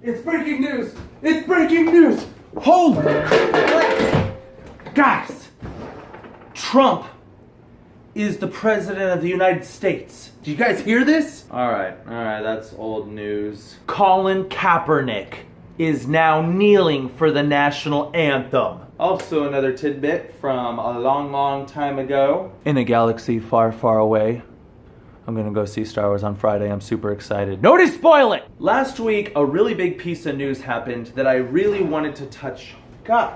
It's breaking news! It's breaking news! Holy crap! Guys, Trump is the president of the United States. Do you guys hear this? Alright, that's old news. Colin Kaepernick is now kneeling for the national anthem. Also another tidbit from a long, long time ago. In a galaxy far, far away. I'm gonna go see Star Wars on Friday. I'm super excited. No to spoil it! Last week, a really big piece of news happened that I really wanted to touch. God.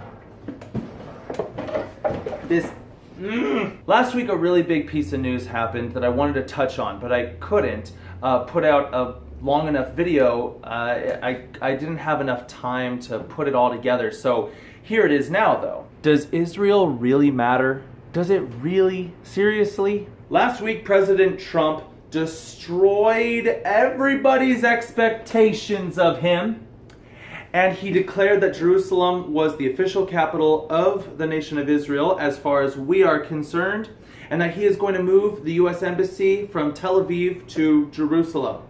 Last week, a really big piece of news happened that I wanted to touch on, but I couldn't put out a long enough video. I didn't have enough time to put it all together. So here it is now, though. Does Israel really matter? Does it really? Seriously? Last week, President Trump destroyed everybody's expectations of him, and he declared that Jerusalem was the official capital of the nation of Israel as far as we are concerned, and that he is going to move the U.S. Embassy from Tel Aviv to Jerusalem.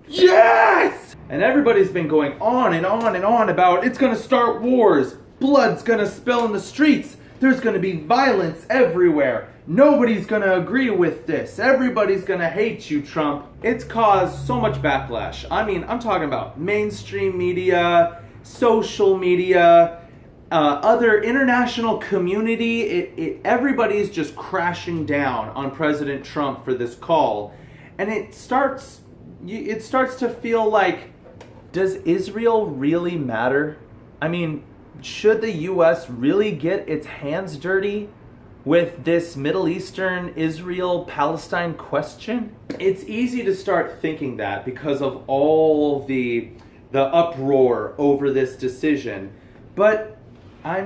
Yes! And everybody's been going on and on and on about it's going to start wars, blood's going to spill in the streets, there's going to be violence everywhere. Nobody's going to agree with this. Everybody's going to hate you, Trump. It's caused so much backlash. I mean, I'm talking about mainstream media, social media, other international community. Everybody's just crashing down on President Trump for this call. And it starts to feel like, does Israel really matter? I mean, should the U.S. really get its hands dirty with this Middle Eastern, Israel-Palestine question? It's easy to start thinking that because of all the uproar over this decision. But I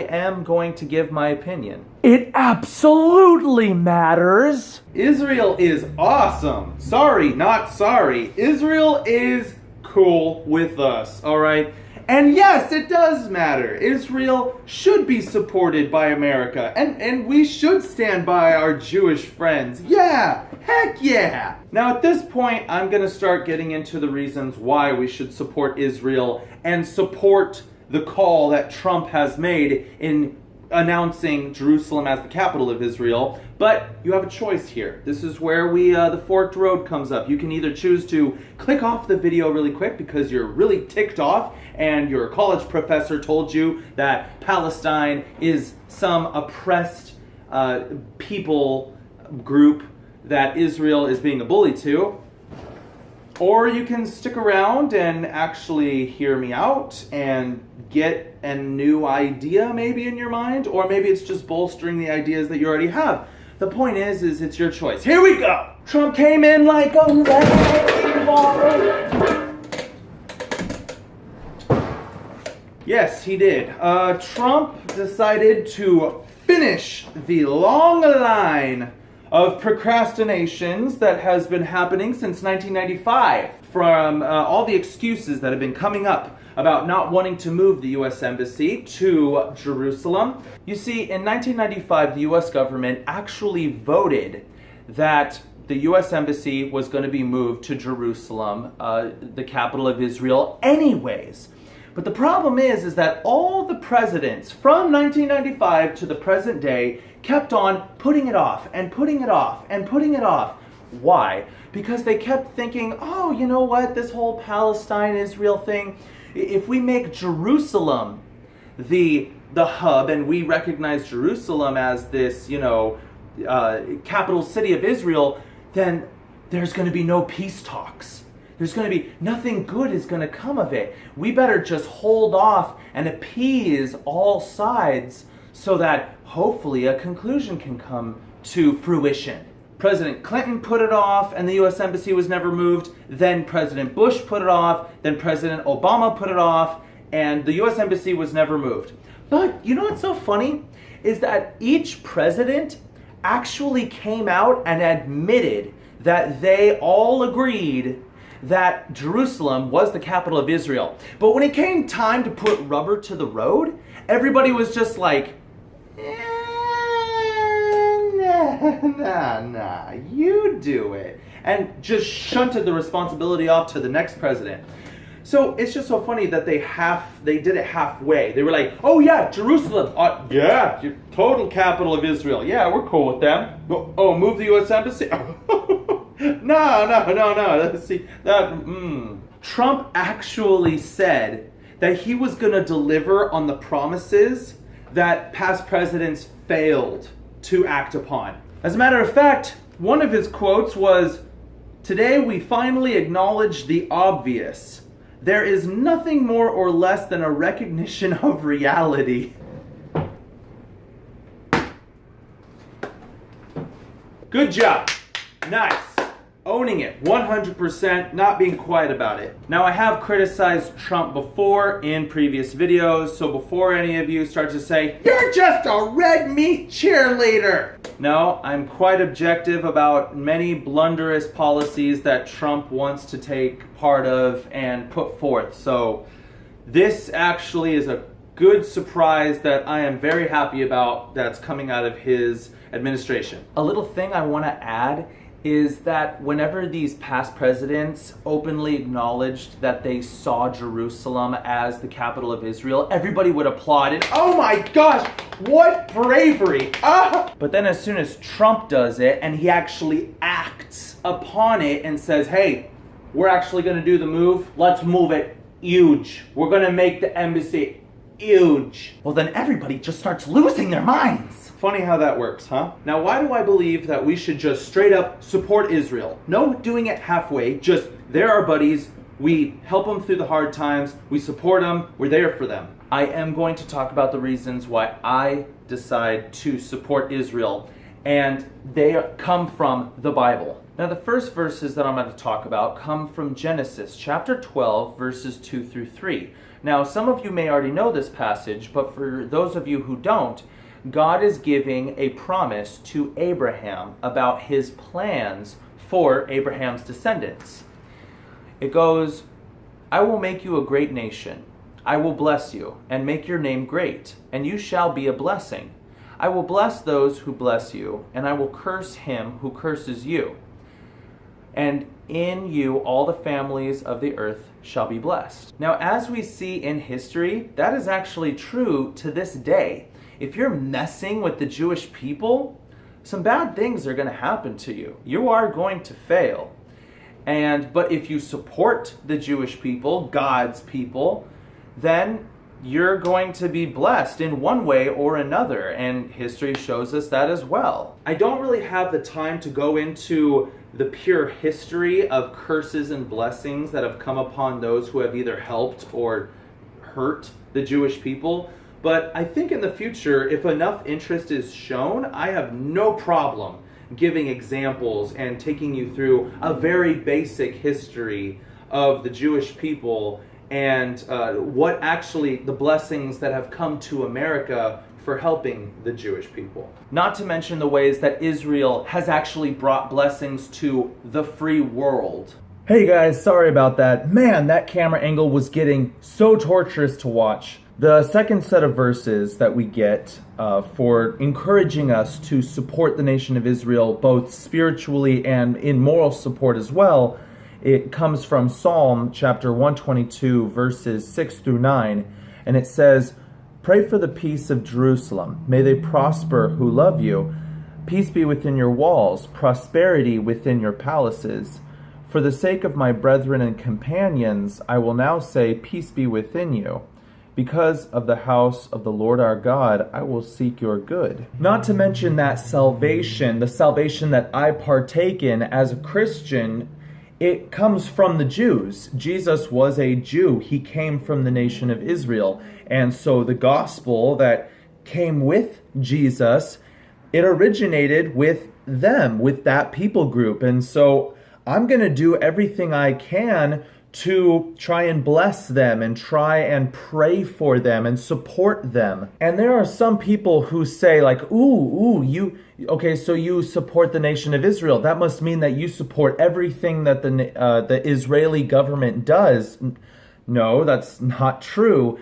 am going to give my opinion. It absolutely matters. Israel is awesome. Sorry, not sorry. Israel is cool with us, all right? And yes, it does matter. Israel should be supported by America. And we should stand by our Jewish friends. Yeah, heck yeah. Now at this point, I'm going to start getting into the reasons why we should support Israel and support the call that Trump has made in announcing Jerusalem as the capital of Israel. But you have a choice here. This is where the forked road comes up. You can either choose to click off the video really quick because you're really ticked off and your college professor told you that Palestine is some oppressed people group that Israel is being a bully to. Or you can stick around and actually hear me out and get a new idea maybe in your mind, or maybe it's just bolstering the ideas that you already have. The point is it's your choice. Here we go! Trump came in like a wrecking ball. Yes, he did. Trump decided to finish the long line of procrastinations that has been happening since 1995 from all the excuses that have been coming up about not wanting to move the U.S. Embassy to Jerusalem. You see, in 1995, the U.S. government actually voted that the U.S. Embassy was going to be moved to Jerusalem, the capital of Israel, anyways. But the problem is that all the presidents from 1995 to the present day kept on putting it off and putting it off and putting it off. Why? Because they kept thinking, oh, you know what, this whole Palestine-Israel thing, if we make Jerusalem the hub and we recognize Jerusalem as this, capital city of Israel, then there's going to be no peace talks. There's going to be nothing good is going to come of it. We better just hold off and appease all sides so that hopefully a conclusion can come to fruition. President Clinton put it off and the U.S. Embassy was never moved. Then President Bush put it off. Then President Obama put it off. And the U.S. Embassy was never moved. But you know what's so funny? Is that each president actually came out and admitted that they all agreed that Jerusalem was the capital of Israel. But when it came time to put rubber to the road, everybody was just like, nah, you do it. and just shunted the responsibility off to the next president. So it's just so funny that they did it halfway. They were like, oh yeah, Jerusalem. Yeah, total capital of Israel. Yeah, we're cool with them. Oh, move the U.S. Embassy? No. See, Trump actually said that he was going to deliver on the promises that past presidents failed to act upon. As a matter of fact, one of his quotes was, "Today we finally acknowledge the obvious. There is nothing more or less than a recognition of reality." Good job. Nice. Owning it. 100%, not being quiet about it. Now, I have criticized Trump before in previous videos, so before any of you start to say, "You're just a red meat cheerleader," no, I'm quite objective about many blunderous policies that Trump wants to take part of and put forth. So this actually is a good surprise that I am very happy about that's coming out of his administration. A little thing I want to add is that whenever these past presidents openly acknowledged that they saw Jerusalem as the capital of Israel, everybody would applaud it. Oh my gosh, what bravery! But then as soon as Trump does it and he actually acts upon it and says, hey, we're actually going to do the move, let's move it huge. We're going to make the embassy huge. Well, then everybody just starts losing their minds. Funny how that works, huh? Now, why do I believe that we should just straight up support Israel? No doing it halfway, just they're our buddies, we help them through the hard times, we support them, we're there for them. I am going to talk about the reasons why I decide to support Israel, and they come from the Bible. Now, the first verses that I'm going to talk about come from Genesis chapter 12, verses 2 through 3. Now, some of you may already know this passage, but for those of you who don't, God is giving a promise to Abraham about his plans for Abraham's descendants. It goes, "I will make you a great nation. I will bless you and make your name great, and you shall be a blessing. I will bless those who bless you, and I will curse him who curses you. And in you all the families of the earth shall be blessed." Now, as we see in history, that is actually true to this day. If you're messing with the Jewish people, some bad things are going to happen to you. You are going to fail. But if you support the Jewish people, God's people, then you're going to be blessed in one way or another, and history shows us that as well. I don't really have the time to go into the pure history of curses and blessings that have come upon those who have either helped or hurt the Jewish people. But I think in the future, if enough interest is shown, I have no problem giving examples and taking you through a very basic history of the Jewish people and what actually the blessings that have come to America for helping the Jewish people. Not to mention the ways that Israel has actually brought blessings to the free world. Hey guys, sorry about that. Man, that camera angle was getting so torturous to watch. The second set of verses that we get for encouraging us to support the nation of Israel, both spiritually and in moral support as well, it comes from Psalm chapter 122, verses 6 through 9, and it says, "Pray for the peace of Jerusalem. May they prosper who love you. Peace be within your walls, prosperity within your palaces. For the sake of my brethren and companions, I will now say, peace be within you. Because of the house of the Lord our God, I will seek your good." Not to mention that salvation, the salvation that I partake in as a Christian, it comes from the Jews. Jesus was a Jew. He came from the nation of Israel. And so the gospel that came with Jesus, it originated with them, with that people group. And so I'm going to do everything I can to try and bless them and try and pray for them and support them. And there are some people who say like, so you support the nation of Israel. That must mean that you support everything that the Israeli government does. No, that's not true.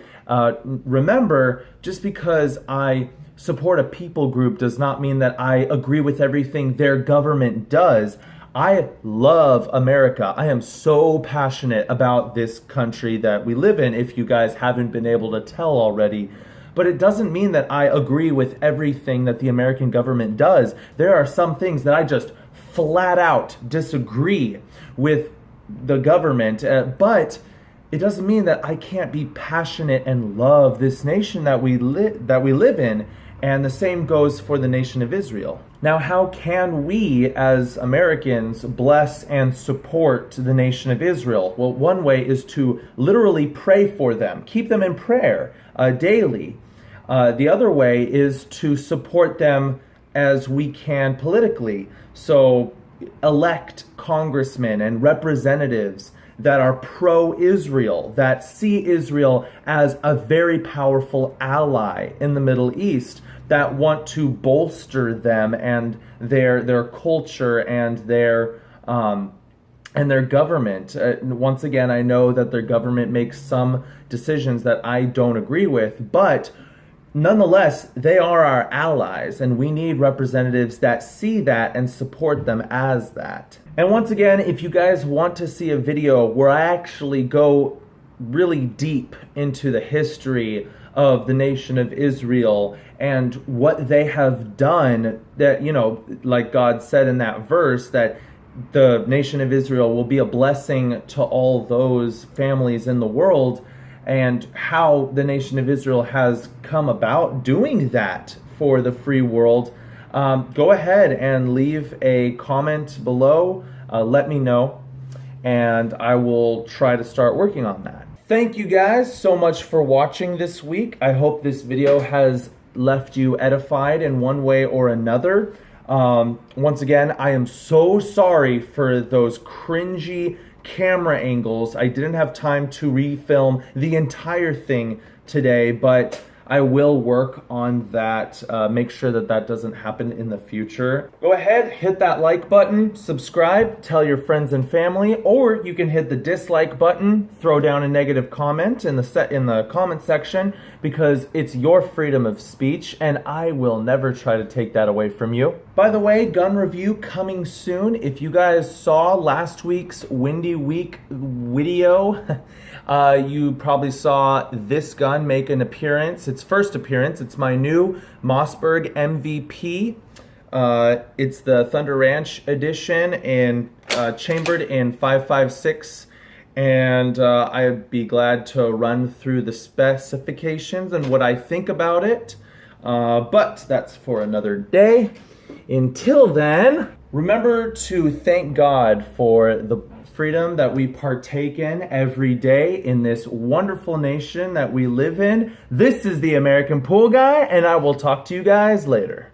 Remember, just because I support a people group does not mean that I agree with everything their government does. I love America. I am so passionate about this country that we live in, if you guys haven't been able to tell already. But it doesn't mean that I agree with everything that the American government does. There are some things that I just flat out disagree with the government, but it doesn't mean that I can't be passionate and love this nation that we live in, and the same goes for the nation of Israel. Now, how can we as Americans bless and support the nation of Israel? Well, one way is to literally pray for them, keep them in prayer daily. The other way is to support them as we can politically. So elect congressmen and representatives that are pro-Israel, that see Israel as a very powerful ally in the Middle East, that want to bolster them and their culture and their government. Once again, I know that their government makes some decisions that I don't agree with, but nonetheless, they are our allies, and we need representatives that see that and support them as that. And once again, if you guys want to see a video where I actually go really deep into the history of the nation of Israel and what they have done, that, you know, like God said in that verse, that the nation of Israel will be a blessing to all those families in the world, and how the nation of Israel has come about doing that for the free world, go ahead and leave a comment below. Let me know, and I will try to start working on that. Thank you guys so much for watching this week. I hope this video has left you edified in one way or another. Once again, I am so sorry for those cringy camera angles. I didn't have time to refilm the entire thing today, but I will work on that, make sure that that doesn't happen in the future. Go ahead, hit that like button, subscribe, tell your friends and family, or you can hit the dislike button, throw down a negative comment in the comment section, because it's your freedom of speech, and I will never try to take that away from you. By the way, gun review coming soon. If you guys saw last week's Windy Week video, you probably saw this gun make an appearance, its first appearance. It's my new Mossberg MVP. It's the Thunder Ranch edition, and chambered in 5.56. And I'd be glad to run through the specifications and what I think about it. But that's for another day. Until then, remember to thank God for the freedom that we partake in every day in this wonderful nation that we live in. This is the American Pool Guy, and I will talk to you guys later.